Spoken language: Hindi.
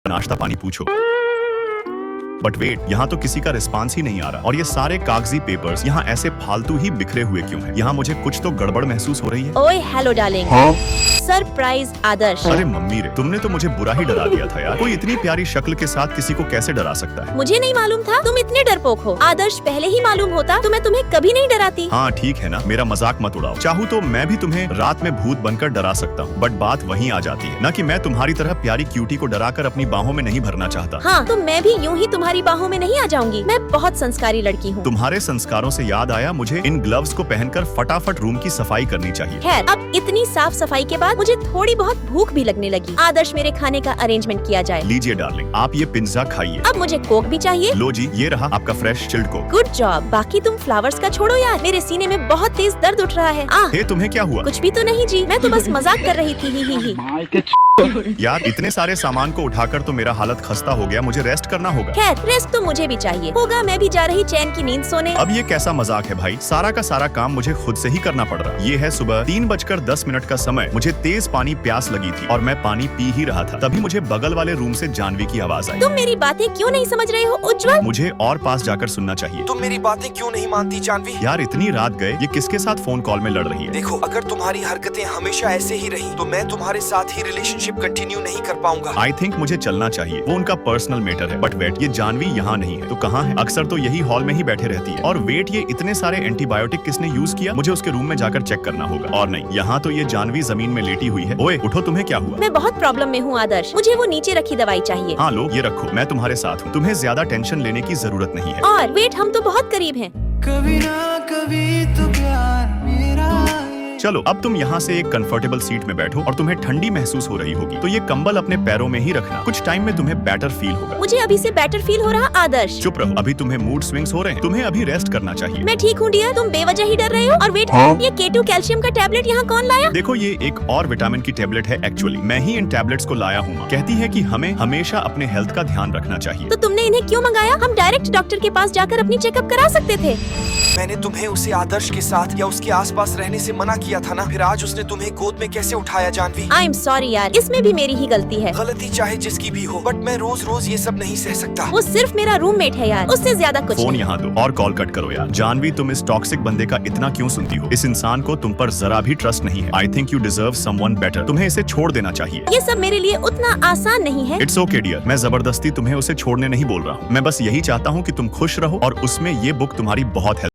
नाश्ता पानी पूछो। बट वेट, यहाँ तो किसी का रिस्पांस ही नहीं आ रहा और ये सारे कागजी पेपर्स यहाँ ऐसे फालतू ही बिखरे हुए क्यों हैं? यहाँ मुझे कुछ तो गड़बड़ महसूस हो रही है। ओए हेलो डार्लिंग। हाँ? सरप्राइज आदर्श। अरे मम्मी रे, तुमने तो मुझे बुरा ही डरा दिया था यार। कोई इतनी प्यारी शक्ल के साथ किसी को कैसे डरा सकता है? मुझे नहीं मालूम था तुम इतने डरपोक हो। आदर्श पहले ही मालूम होता तो मैं तुम्हें कभी नहीं डराती। हाँ ठीक है ना, मेरा मजाक मत उड़ाओ। चाहूँ तो मैं भी तुम्हें रात में भूत बनकर डरा सकता हूँ, बट बात वहीं आ जाती है ना कि मैं तुम्हारी तरह प्यारी क्यूटी को डराकर अपनी बाहों में नहीं भरना चाहता। हाँ तो मैं भी यूं ही तुम्हारी बाहों में नहीं आ जाऊंगी। मैं बहुत संस्कारी लड़की हूँ। तुम्हारे संस्कारों से याद आया, मुझे इन ग्लव्स को पहनकर फटाफट रूम की सफाई करनी चाहिए। खैर, अब इतनी साफ सफाई के बाद मुझे थोड़ी बहुत भूख भी लगने लगी। आदर्श मेरे खाने का अरेंजमेंट किया जाए। लीजिए डार्लिंग, आप ये पिज्जा खाइए। अब मुझे कोक भी चाहिए। लो जी, ये रहा आपका fresh chilled Coke. Good job. बाकी तुम फ्लावर्स का छोड़ो यार, मेरे सीने में बहुत तेज दर्द उठ रहा है। हे, तुम्हें क्या हुआ? कुछ भी तो नहीं जी, मैं तो बस मजाक कर रही थी। ही। यार इतने सारे सामान को उठाकर तो मेरा हालत खस्ता हो गया, मुझे रेस्ट करना होगा। खैर, रेस्ट तो मुझे भी चाहिए होगा। मैं भी जा रही चैन की नींद सोने। अब ये कैसा मजाक है भाई? सारा का सारा काम मुझे खुद से ही करना पड़ रहा। ये है सुबह 3:10 का समय। मुझे तेज पानी प्यास लगी थी और मैं पानी पी ही रहा था, तभी मुझे बगल वाले रूम से जानवी की आवाज आई। तुम मेरी बातें क्यों नहीं समझ रहे हो उज्जवल? मुझे और पास जाकर सुनना चाहिए। तुम मेरी बातें क्यों नहीं मानती जानवी? यार इतनी रात गए, ये किसके साथ फोन कॉल में लड़ रही है? देखो, अगर तुम्हारी हरकतें हमेशा ऐसे ही रही तो मैं तुम्हारे साथ ही रिलेशनशिप कंटिन्यू नहीं कर पाऊंगा। आई थिंक मुझे चलना चाहिए, वो उनका पर्सनल मैटर है। बट वेट, ये जानवी यहाँ नहीं है तो कहाँ है? अक्सर तो यही हॉल में ही बैठे रहती है। और वेट, ये इतने सारे एंटीबायोटिक किसने यूज किया? मुझे उसके रूम में जाकर चेक करना होगा। और नहीं, यहाँ तो ये जानवी जमीन में लेटी हुई है। ओए उठो, तुम्हें क्या हुआ? मैं बहुत प्रॉब्लम में हूँ आदर्श, मुझे वो नीचे रखी दवाई चाहिए। हाँ लो, ये रखो, मैं तुम्हारे साथ हूँ, तुम्हें ज्यादा टेंशन लेने की जरूरत नहीं है। और वेट, हम तो बहुत करीब हैं। कभी ना कभी तो प्यार मेरा। चलो अब तुम यहाँ से एक कंफर्टेबल सीट में बैठो और तुम्हें ठंडी महसूस हो रही होगी तो ये कंबल अपने पैरों में ही रखना। कुछ टाइम में तुम्हें बेटर फील होगा। मुझे अभी से बेटर फील हो रहा आदर्श। चुप रहो, अभी तुम्हें मूड स्विंग्स हो रहे हैं, तुम्हें अभी रेस्ट करना चाहिए। मैं ठीक हूँ डियर, तुम बेवजह ही डर रहे हो। और वेट, ये K2 कैल्शियम का टैबलेट यहाँ कौन लाया? देखो, ये एक और विटामिन की टैबलेट है। एक्चुअली मैं ही इन टैबलेट्स को लाया हूँ। कहती है कि हमें हमेशा अपने हेल्थ का ध्यान रखना चाहिए। तो तुमने इन्हें क्यों मंगाया? हम डायरेक्ट डॉक्टर के पास जाकर अपनी चेकअप करा सकते थे। मैंने तुम्हें उसे आदर्श के साथ या उसके आसपास रहने से मना किया था ना, फिर आज उसने तुम्हें गोद में कैसे उठाया जानवी? आई एम सॉरी यार, इसमें भी मेरी ही गलती है। गलती चाहे जिसकी भी हो, बट मैं रोज रोज ये सब नहीं सह सकता। वो सिर्फ मेरा रूममेट है यार, उससे ज्यादा कुछ फोन नहीं। यहाँ दो और कॉल कट करो यार। जानवी, तुम इस टॉक्सिक बंदे का इतना क्यों सुनती हो? इस इंसान को तुम पर जरा भी ट्रस्ट नहीं है। I think you deserve someone better. तुम्हें इसे छोड़ देना चाहिए। ये सब मेरे लिए उतना आसान नहीं है। इट्स ओके डियर, मैं जबरदस्ती तुम्हें उसे छोड़ने नहीं बोल रहा हूँ। मैं बस यही चाहता हूँ कि तुम खुश रहो और उसमें ये बुक तुम्हारी बहुत हेल्प